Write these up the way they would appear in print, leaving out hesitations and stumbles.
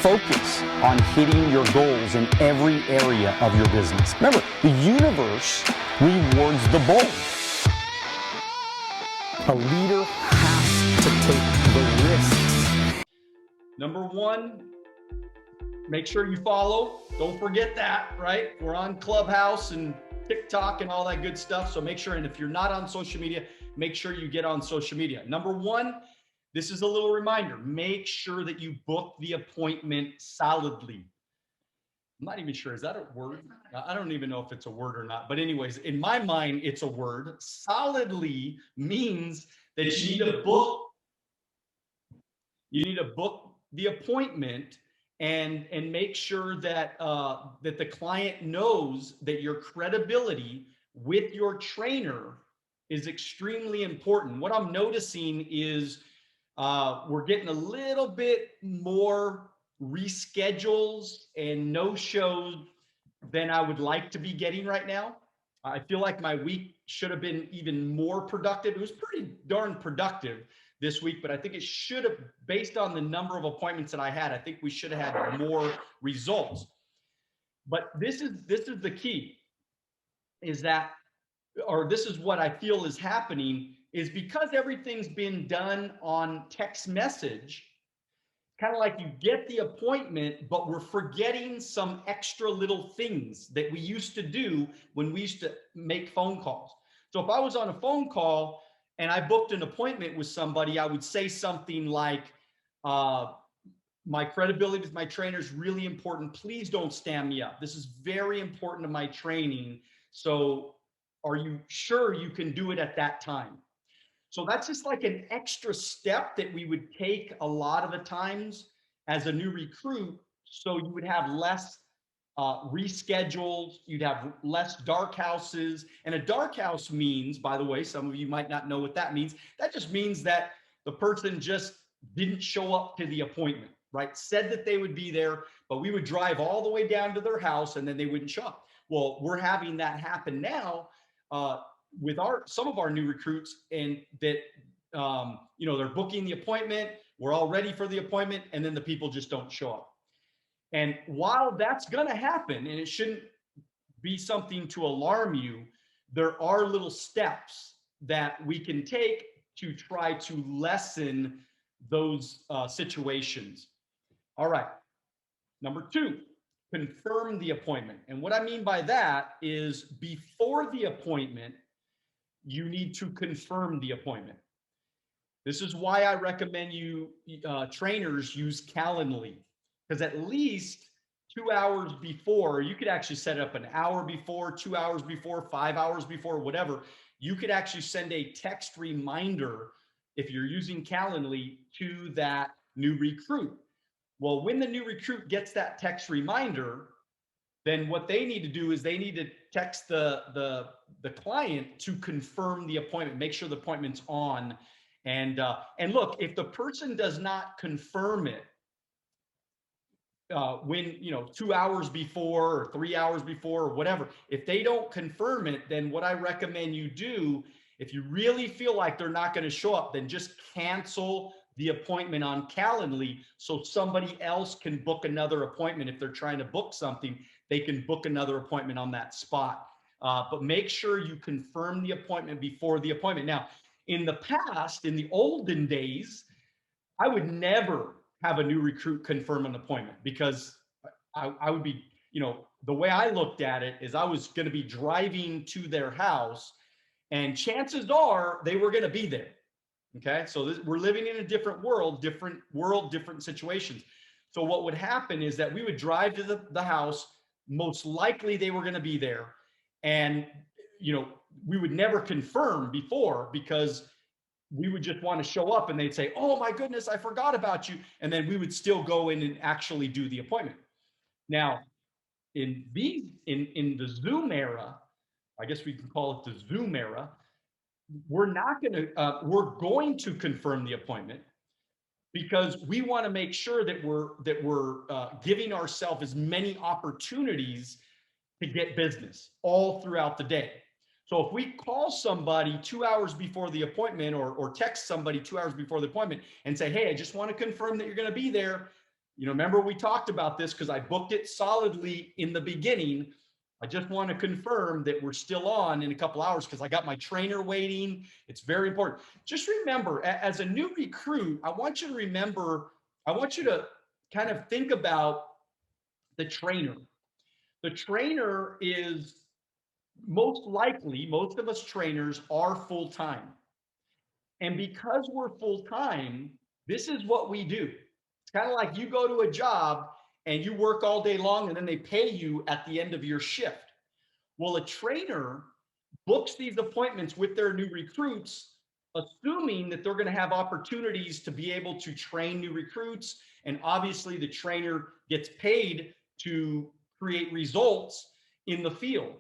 focus on hitting your goals in every area of your business. Remember, the universe rewards the bold. A leader has to take the risks. Number one, make sure you follow. Don't forget that, right? We're on Clubhouse and TikTok and all that good stuff. So make sure, and if you're not on social media, make sure you get on social media. Number one, this is a little reminder. Make sure that you book the appointment solidly. I'm not even sure. Is that a word? I don't even know if it's a word or not. But anyways, in my mind, it's a word. Solidly means that you need to book. You need to book the appointment and make sure that that the client knows that your credibility with your trainer is extremely important. What I'm noticing is we're getting a little bit more reschedules and no-shows than I would like to be getting right now. I feel like my week should have been even more productive. It was pretty darn productive this week, but I think it should have, based on the number of appointments that I had, I think we should have had more results. But this is the key, is that, or this is what I feel is happening, is because everything's been done on text message, kind of like you get the appointment, but we're forgetting some extra little things that we used to do when we used to make phone calls. So if I was on a phone call and I booked an appointment with somebody, I would say something like, my credibility with my trainer is really important. Please don't stand me up. This is very important to my training. So are you sure you can do it at that time? So that's just like an extra step that we would take a lot of the times as a new recruit. So you would have less reschedules, you'd have less dark houses. And a dark house means, by the way, some of you might not know what that means. That just means that the person just didn't show up to the appointment, right? Said that they would be there, but we would drive all the way down to their house and then they wouldn't show up. Well, we're having that happen now with some of our new recruits, and that they're booking the appointment, we're all ready for the appointment, and then the people just don't show up. And while that's going to happen, and it shouldn't be something to alarm you, there are little steps that we can take to try to lessen those situations. All right. Number two, confirm the appointment. And what I mean by that is, before the appointment, you need to confirm the appointment. This is why I recommend you trainers use Calendly, because at least 2 hours before, you could actually set it up an hour before, 2 hours before, 5 hours before, whatever. You could actually send a text reminder, if you're using Calendly, to that new recruit. Well, when the new recruit gets that text reminder, then what they need to do is they need to text the client to confirm the appointment, make sure the appointment's on. And look, if the person does not confirm it when 2 hours before or 3 hours before or whatever, if they don't confirm it, then what I recommend you do, if you really feel like they're not going to show up, then just cancel the appointment on Calendly so somebody else can book another appointment. If they're trying to book something, they can book another appointment on that spot. But make sure you confirm the appointment before the appointment. Now, in the past, in the olden days, I would never have a new recruit confirm an appointment, because I would be, the way I looked at it is I was going to be driving to their house, and chances are they were going to be there. Okay, so we're living in a different world, different situations. So what would happen is that we would drive to the house. Most likely they were going to be there. And, we would never confirm before, because we would just want to show up and they'd say, oh my goodness, I forgot about you. And then we would still go in and actually do the appointment. Now, in the Zoom era, I guess we can call it the Zoom era, we're going to confirm the appointment, because we want to make sure that we're giving ourselves as many opportunities to get business all throughout the day. So if we call somebody 2 hours before the appointment, or text somebody 2 hours before the appointment and say, hey, I just want to confirm that you're going to be there, Remember we talked about this because I booked it solidly in the beginning. I just want to confirm that we're still on in a couple hours because I got my trainer waiting. It's very important. Just remember, as a new recruit, I want you to kind of think about the trainer. The trainer is most likely, most of us trainers are full-time. And because we're full-time, this is what we do. It's kind of like you go to a job and you work all day long and then they pay you at the end of your shift. Well, a trainer books these appointments with their new recruits, assuming that they're going to have opportunities to be able to train new recruits. And obviously, the trainer gets paid to create results in the field.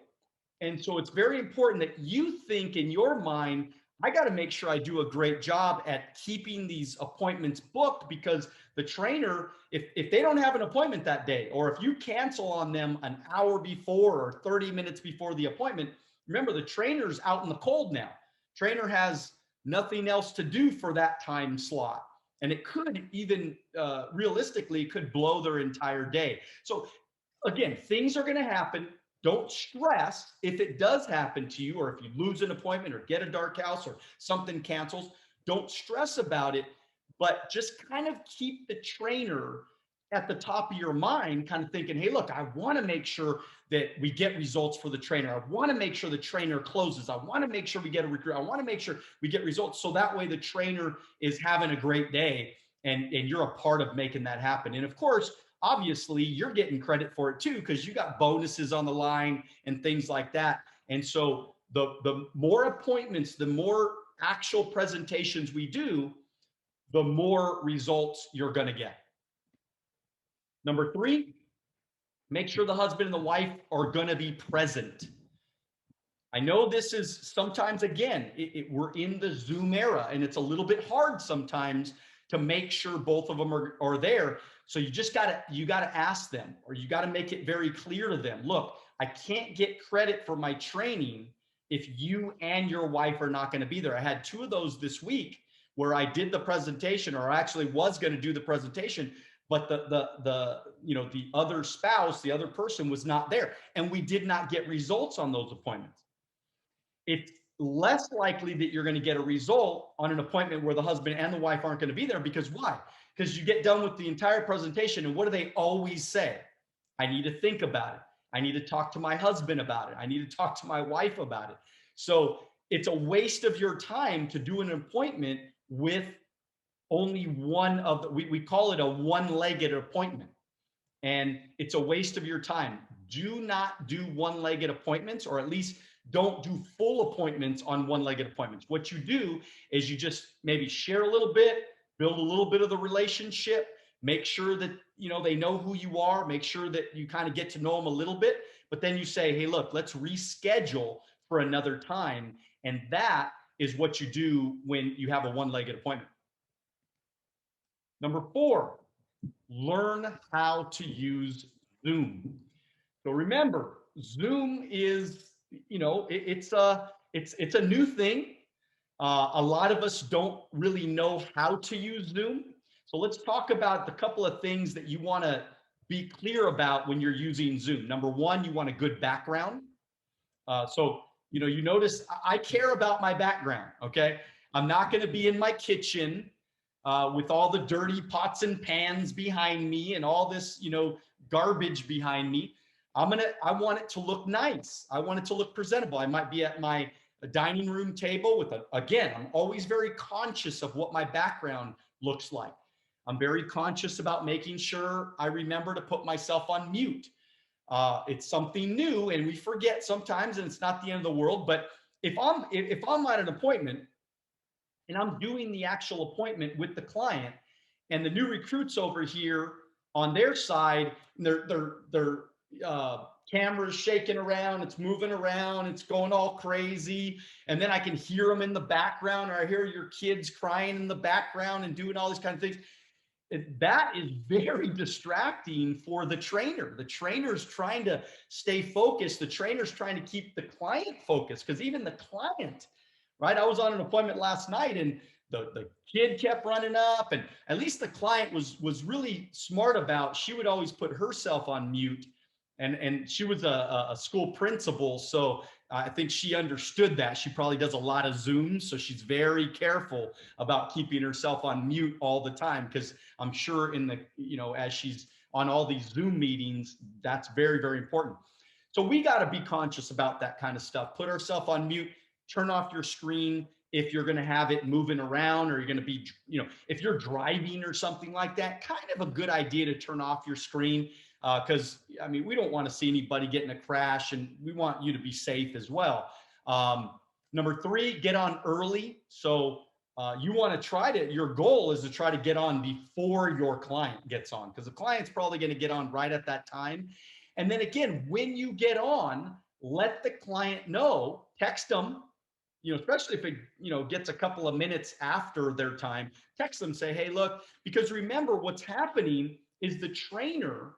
And so it's very important that you think in your mind, I got to make sure I do a great job at keeping these appointments booked, because the trainer, if they don't have an appointment that day, or if you cancel on them an hour before or 30 minutes before the appointment, remember the trainer's out in the cold now. Trainer has nothing else to do for that time slot. And it could even realistically could blow their entire day. So again, things are going to happen. Don't stress if it does happen to you, or if you lose an appointment or get a dark house or something cancels. Don't stress about it, but just kind of keep the trainer at the top of your mind, kind of thinking, hey, look, I want to make sure that we get results for the trainer. I want to make sure the trainer closes. I want to make sure we get a recruit. I want to make sure we get results. So that way the trainer is having a great day and you're a part of making that happen. And of course, obviously you're getting credit for it too, because you got bonuses on the line and things like that. And so the more appointments, the more actual presentations we do, the more results you're going to get. Number 3, make sure the husband and the wife are going to be present. I know this is sometimes, again, we're in the Zoom era and it's a little bit hard sometimes to make sure both of them are there. So you just gotta ask them, or you gotta make it very clear to them. Look, I can't get credit for my training if you and your wife are not going to be there. I had 2 of those this week where I did the presentation, or I actually was going to do the presentation, but the other spouse, the other person was not there, and we did not get results on those appointments. It's less likely that you're going to get a result on an appointment where the husband and the wife aren't going to be there, because why? Because you get done with the entire presentation, and what do they always say? I need to think about it. I need to talk to my husband about it. I need to talk to my wife about it. So it's a waste of your time to do an appointment with only one of the, we call it a one-legged appointment. And it's a waste of your time. Do not do one-legged appointments, or at least don't do full appointments on one-legged appointments. What you do is you just maybe share a little bit, build a little bit of the relationship, make sure that they know who you are, make sure that you kind of get to know them a little bit, but then you say, hey, look, let's reschedule for another time. And that is what you do when you have a one-legged appointment. Number 4, learn how to use Zoom. So remember, Zoom is, it's a new thing. A lot of us don't really know how to use Zoom. So let's talk about the couple of things that you want to be clear about when you're using Zoom. Number 1, you want a good background. So you notice I care about my background. Okay, I'm not going to be in my kitchen with all the dirty pots and pans behind me and all this, garbage behind me. I want it to look nice. I want it to look presentable. I might be at my dining room table with again, I'm always very conscious of what my background looks like. I'm very conscious about making sure I remember to put myself on mute. It's something new and we forget sometimes, and it's not the end of the world. But if I'm at an appointment and I'm doing the actual appointment with the client, and the new recruits over here on their side, their camera's shaking around, it's moving around, it's going all crazy, and then I can hear them in the background, or I hear your kids crying in the background and doing all these kind of things. That is very distracting for the trainer. The trainer's trying to stay focused. The trainer's trying to keep the client focused, because even the client, right? I was on an appointment last night, and the kid kept running up, and at least the client was really smart about, she would always put herself on mute, and she was a school principal, so I think she understood that. She probably does a lot of Zooms, so she's very careful about keeping herself on mute all the time, because I'm sure in the, as she's on all these Zoom meetings, that's very, very important. So we got to be conscious about that kind of stuff. Put ourselves on mute, turn off your screen if you're going to have it moving around, or you're going to be, if you're driving or something like that, kind of a good idea to turn off your screen, because I mean, we don't want to see anybody get in a crash, and we want you to be safe as well. Number 3, get on early. So you want to your goal is to try to get on before your client gets on, because the client's probably going to get on right at that time. And then again, when you get on, let the client know, text them, especially if it, gets a couple of minutes after their time, text them, say, hey, look, because remember what's happening is the trainer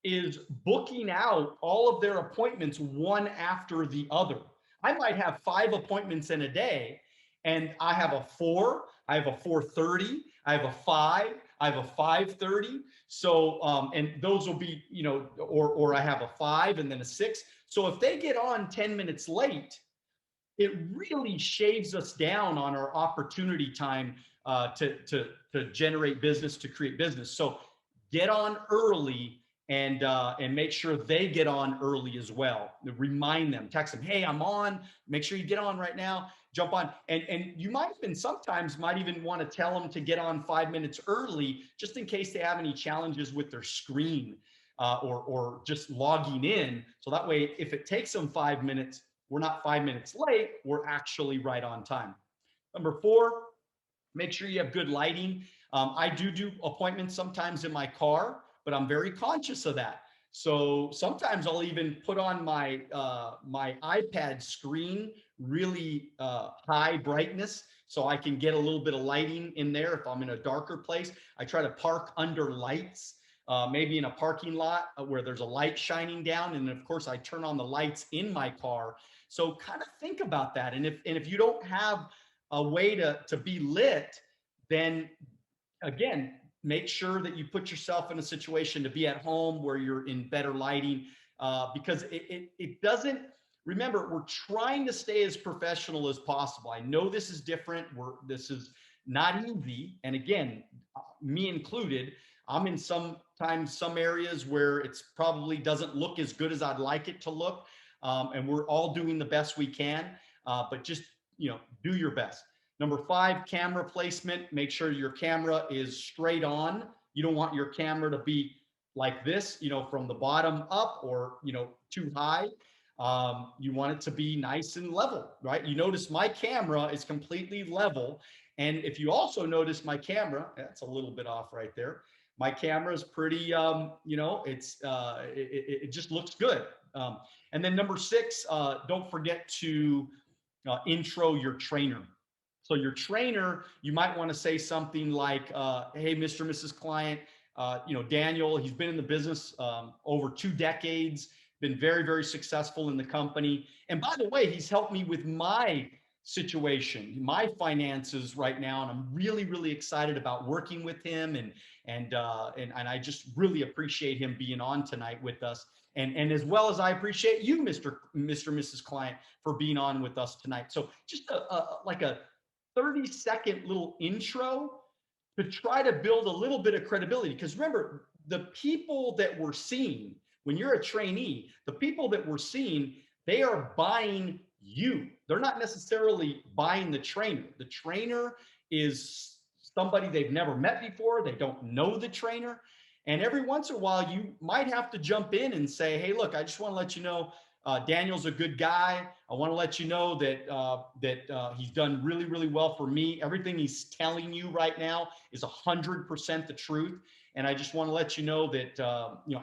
is booking out all of their appointments one after the other. I might have 5 appointments in a day, and I have a 4, I have a 4:30, I have a 5, I have a 5:30. So, and those will be, or I have a 5 and then a 6. So if they get on 10 minutes late, it really shaves us down on our opportunity time to generate business, to create business. So get on early, and make sure they get on early as well. Remind them, text them, hey, I'm on. Make sure you get on right now. Jump on, and you might even sometimes might even want to tell them to get on 5 minutes early, just in case they have any challenges with their screen, or just logging in. So that way, if it takes them 5 minutes, we're not 5 minutes late, we're actually right on time. Number 4, make sure you have good lighting. I do appointments sometimes in my car, but I'm very conscious of that. So sometimes I'll even put on my my iPad screen really high brightness, so I can get a little bit of lighting in there if I'm in a darker place. I try to park under lights, maybe in a parking lot where there's a light shining down, and of course I turn on the lights in my car. So kind of think about that. And if you don't have a way to be lit, then again, make sure that you put yourself in a situation to be at home where you're in better lighting, because it doesn't, remember, we're trying to stay as professional as possible. I know this is different. This is not easy. And again, me included, I'm in sometimes some areas where it's probably doesn't look as good as I'd like it to look. And we're all doing the best we can, but just, do your best. Number 5, camera placement. Make sure your camera is straight on. You don't want your camera to be like this, from the bottom up, or, too high. You want it to be nice and level, right? You notice my camera is completely level. And if you also notice my camera, that's a little bit off right there. My camera is pretty, it just looks good. And then number 6, don't forget to intro your trainer. So your trainer, you might want to say something like, hey, Mr. and Mrs. Client, Daniel, he's been in the business over 2 decades, been very, very successful in the company. And by the way, he's helped me with my situation, my finances right now. And I'm really, really excited about working with him. And I just really appreciate him being on tonight with us. And as well as I appreciate you, Mr. and Mrs. Client, for being on with us tonight. So just like a 30-second little intro to try to build a little bit of credibility. Because remember, the people that we're seeing, when you're a trainee, the people that we're seeing, they are buying you. They're not necessarily buying the trainer. The trainer is somebody they've never met before. They don't know the trainer. And every once in a while, you might have to jump in and say, hey, look, I just want to let you know, Daniel's a good guy. I want to let you know that he's done really, really well for me. Everything he's telling you right now is 100% the truth. And I just want to let you know that,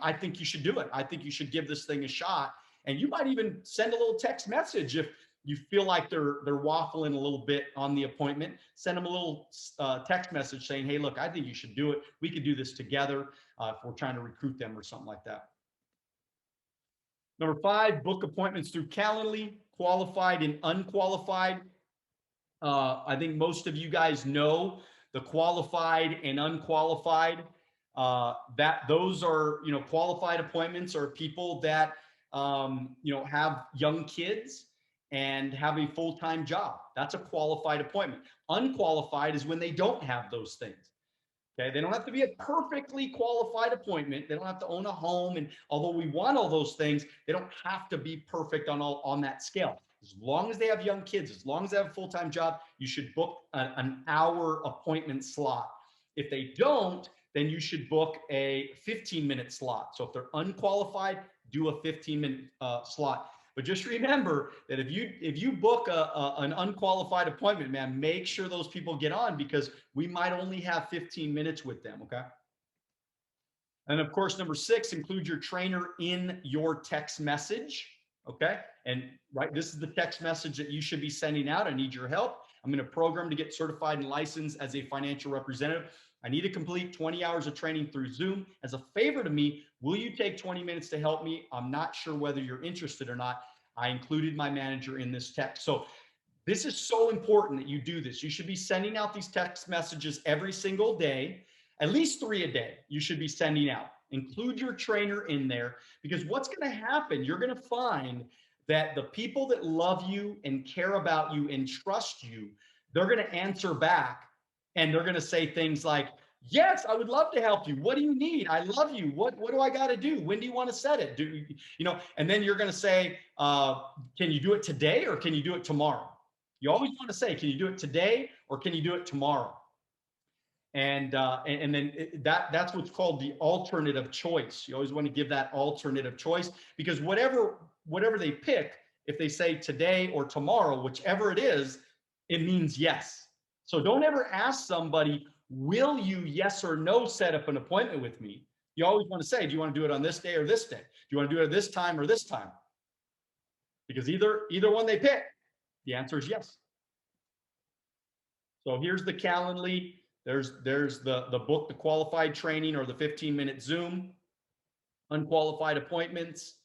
I think you should do it. I think you should give this thing a shot. And you might even send a little text message if you feel like they're waffling a little bit on the appointment. Send them a little text message saying, hey, look, I think you should do it. We could do this together if we're trying to recruit them or something like that. Number 5, book appointments through Calendly, qualified and unqualified. I think most of you guys know the qualified and unqualified. That those are, qualified appointments are people that, have young kids and have a full-time job. That's a qualified appointment. Unqualified is when they don't have those things. Okay, they don't have to be a perfectly qualified appointment. They don't have to own a home, and although we want all those things, they don't have to be perfect on that scale. As long as they have young kids, as long as they have a full-time job, you should book an hour appointment slot. If they don't, then you should book a 15-minute slot. So if they're unqualified, do a 15-minute slot. But just remember that if you book an unqualified appointment, man, make sure those people get on, because we might only have 15 minutes with them. Okay. And of course, number 6, include your trainer in your text message. Okay. And right, this is the text message that you should be sending out. I need your help. I'm in a program to get certified and licensed as a financial representative. I need to complete 20 hours of training through Zoom. As a favor to me, will you take 20 minutes to help me? I'm not sure whether you're interested or not. I included my manager in this text. So this is so important that you do this. You should be sending out these text messages every single day, at least 3 a day. You should be sending out. Include your trainer in there, because what's going to happen, you're going to find that the people that love you and care about you and trust you, they're going to answer back, and they're going to say things like, yes, I would love to help you. What do you need? I love you. What do I got to do? When do you want to set it? And then you're going to say, can you do it today or can you do it tomorrow? You always want to say, can you do it today or can you do it tomorrow? And then that's what's called the alternative choice. You always want to give that alternative choice, because whatever they pick, if they say today or tomorrow, whichever it is, it means yes. So don't ever ask somebody, will you, yes or no, set up an appointment with me? You always want to say, do you want to do it on this day or this day? Do you want to do it at this time or this time? Because either one they pick, the answer is yes. So here's the Calendly. There's the book, the qualified training, or the 15-minute Zoom, unqualified appointments,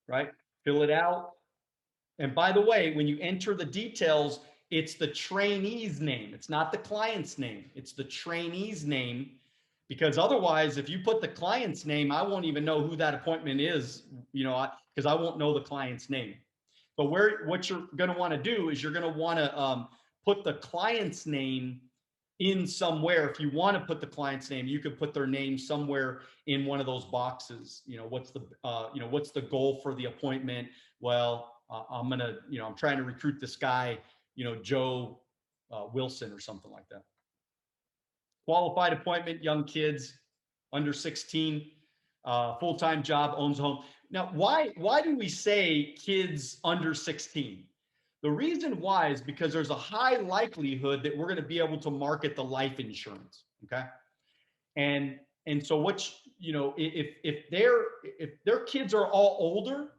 right? Fill it out. And by the way, when you enter the details, it's the trainee's name. It's not the client's name. It's the trainee's name, because otherwise, if you put the client's name, I won't even know who that appointment is, because I won't know the client's name. But what you're going to want to do is you're going to want to put the client's name in somewhere. If you want to put the client's name, you could put their name somewhere in one of those boxes. What's the goal for the appointment? Well, I'm trying to recruit this guy, Joe Wilson or something like that. Qualified appointment, young kids, under 16, full-time job, owns a home. Now, why do we say kids under 16? The reason why is because there's a high likelihood that we're going to be able to market the life insurance. Okay. And so if their kids are all older,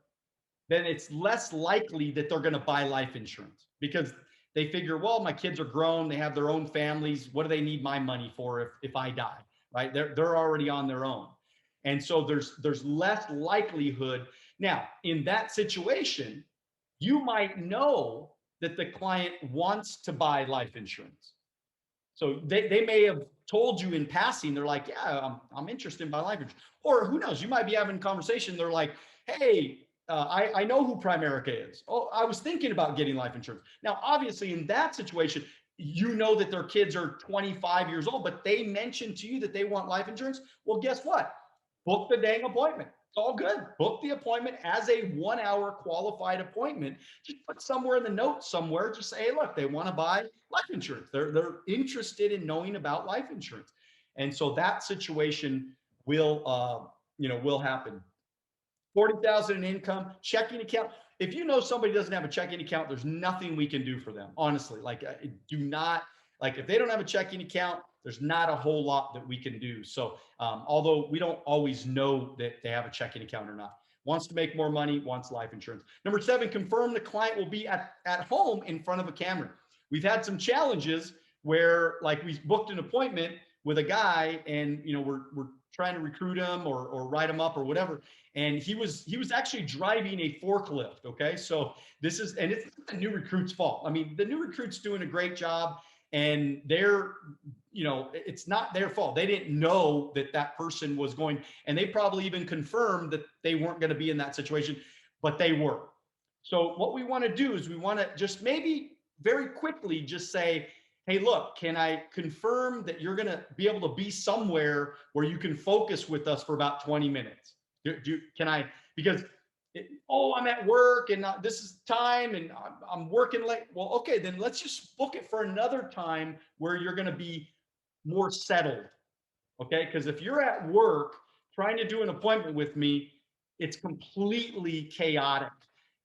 then it's less likely that they're going to buy life insurance, because they figure, well, my kids are grown, they have their own families. What do they need my money for if I die? Right. They're already on their own. And so there's less likelihood. Now, in that situation, you might know that the client wants to buy life insurance. So they may have told you in passing, they're like, yeah, I'm interested in buying life insurance. Or who knows, you might be having a conversation. They're like, hey, I know who Primerica is. Oh, I was thinking about getting life insurance. Now, obviously, in that situation, you know that their kids are 25 years old, but they mentioned to you that they want life insurance. Well, guess what? Book the dang appointment. It's all good. Book the appointment as a 1-hour qualified appointment. Just put somewhere in the notes somewhere, just say, hey, look, they want to buy life insurance. They're interested in knowing about life insurance. And so that situation will happen. 40,000 in income, checking account. If you know somebody doesn't have a checking account, there's nothing we can do for them. Honestly, if they don't have a checking account, there's not a whole lot that we can do. So although we don't always know that they have a checking account or not. Wants to make more money, wants life insurance. Number 7, confirm the client will be at home in front of a camera. We've had some challenges where, like, we booked an appointment with a guy, and we're trying to recruit him or write him up or whatever. And he was actually driving a forklift. Okay. So this is, and it's the new recruit's fault. I mean, the new recruit's doing a great job, and they're, it's not their fault. They didn't know that that person was going, and they probably even confirmed that they weren't going to be in that situation, but they were. So what we want to do is we want to just maybe very quickly just say, hey, look, can I confirm that you're going to be able to be somewhere where you can focus with us for about 20 minutes? Can I, because, I'm at work and this is time and I'm working late. Well, okay, then let's just book it for another time where you're going to be more settled. Okay. Because if you're at work trying to do an appointment with me, it's completely chaotic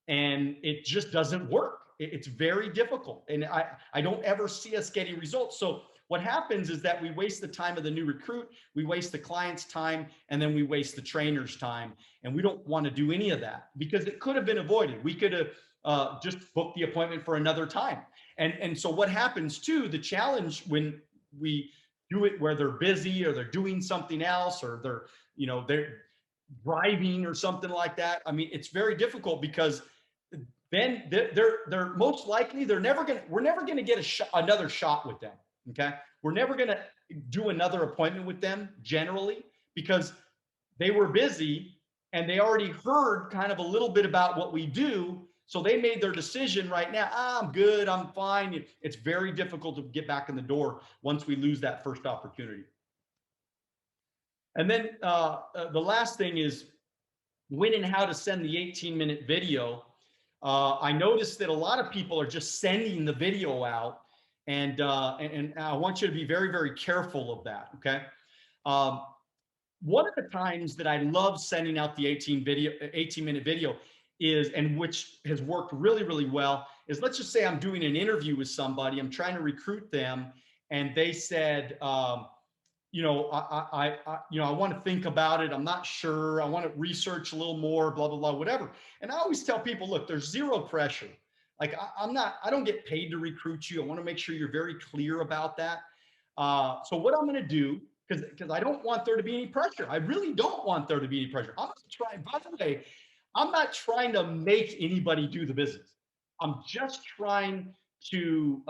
and it just doesn't work. It's very difficult. And I don't ever see us getting results. So what happens is that we waste the time of the new recruit, we waste the client's time, and then we waste the trainer's time. And we don't want to do any of that because it could have been avoided. We could have just booked the appointment for another time. And so what happens too, the challenge when we do it where they're busy or they're doing something else or they're driving or something like that. I mean, it's very difficult because then they're most likely we're never going to get another shot with them. Okay. We're never going to do another appointment with them generally because they were busy and they already heard kind of a little bit about what we do. So they made their decision right now. I'm good. I'm fine. It's very difficult to get back in the door once we lose that first opportunity. And then the last thing is when and how to send the 18-minute video. I noticed that a lot of people are just sending the video out, and I want you to be very, very careful of that. Okay. One of the times that I love sending out the 18-minute video is, and which has worked really, really well, is let's just say I'm doing an interview with somebody, I'm trying to recruit them, and they said, I want to think about it. I'm not sure. I want to research a little more, blah, blah, blah, whatever. And I always tell people, look, there's zero pressure. Like I don't get paid to recruit you. I want to make sure you're very clear about that. So what I'm going to do, because I don't want there to be any pressure. I really don't want there to be any pressure. I'm trying, by the way, I'm not trying to make anybody do the business. I'm just trying to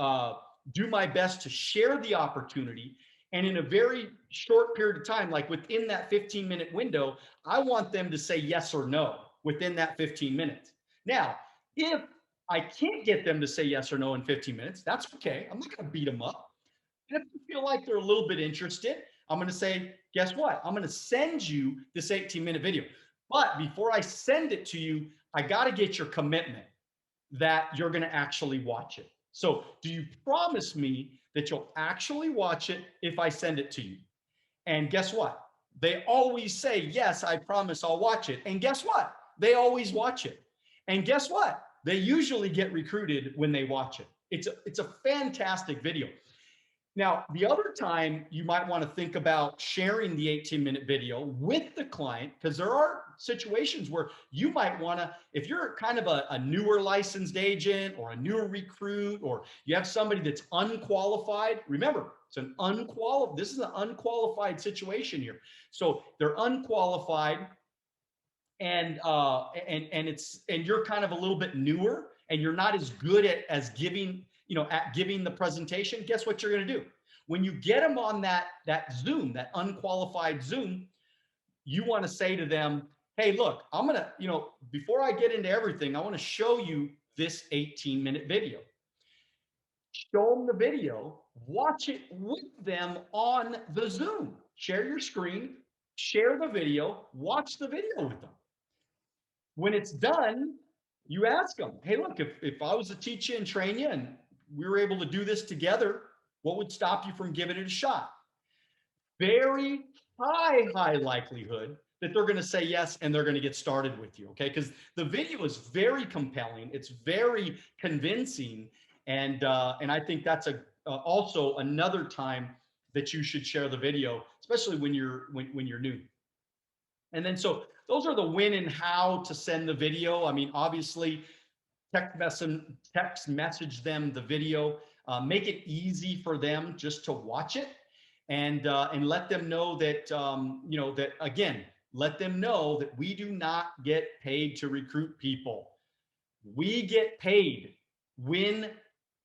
do my best to share the opportunity. And in a very short period of time, like within that 15-minute window, I want them to say yes or no within that 15 minutes. Now, if I can't get them to say yes or no in 15 minutes, that's okay. I'm not going to beat them up. And if you feel like they're a little bit interested, I'm going to say, guess what? I'm going to send you this 18-minute video. But before I send it to you, I got to get your commitment that you're going to actually watch it. So do you promise me that you'll actually watch it if I send it to you? And guess what? They always say, yes, I promise I'll watch it. And guess what? They always watch it. And guess what? They usually get recruited when they watch it. It's a fantastic video. Now, the other time you might want to think about sharing the 18-minute video with the client, because there are situations where you might want to, if you're kind of a newer licensed agent or a newer recruit, or you have somebody that's unqualified, remember, this is an unqualified situation here. So they're unqualified and you're kind of a little bit newer and you're not as good at giving the presentation. Guess what you're going to do? When you get them on that Zoom, that unqualified Zoom, you want to say to them, hey, look, I'm going to, before I get into everything, I want to show you this 18-minute video. Show them the video, watch it with them on the Zoom. Share your screen, share the video, watch the video with them. When it's done, you ask them, hey, look, if I was to teach you and train you and we were able to do this together, what would stop you from giving it a shot? Very high likelihood that they're going to say yes and they're going to get started with you, okay? Because the video is very compelling. It's very convincing. And I think that's also another time that you should share the video, especially when you're new. And then so those are the when and how to send the video. I mean, obviously, text message them the video. Make it easy for them just to watch it. and let them know that, that again, let them know that we do not get paid to recruit people. We get paid when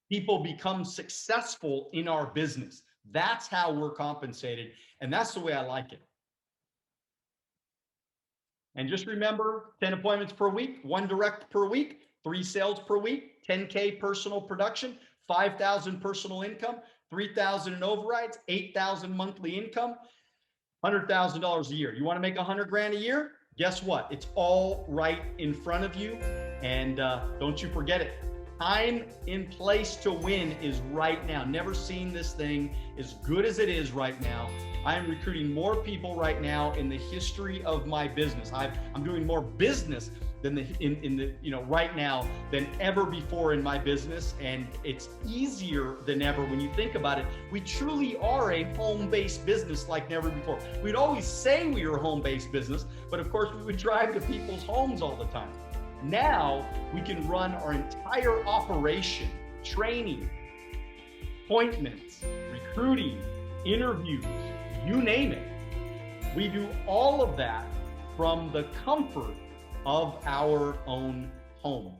people become successful in our business. That's how we're compensated. And that's the way I like it. And just remember, 10 appointments per week, 1 direct per week, 3 sales per week, 10K personal production, 5,000 personal income, 3,000 in overrides, 8,000 monthly income, $100,000 a year. You want to make 100 grand a year? Guess what? It's all right in front of you. And don't you forget it. Time in place to win is right now. Never seen this thing as good as it is right now. I am recruiting more people right now in the history of my business. I'm doing more business than right now than ever before in my business, and it's easier than ever when you think about it. We truly are a home-based business like never before. We'd always say we were a home-based business, but of course we would drive to people's homes all the time. Now we can run our entire operation, training, appointments, recruiting, interviews, you name it. We do all of that from the comfort of our own home.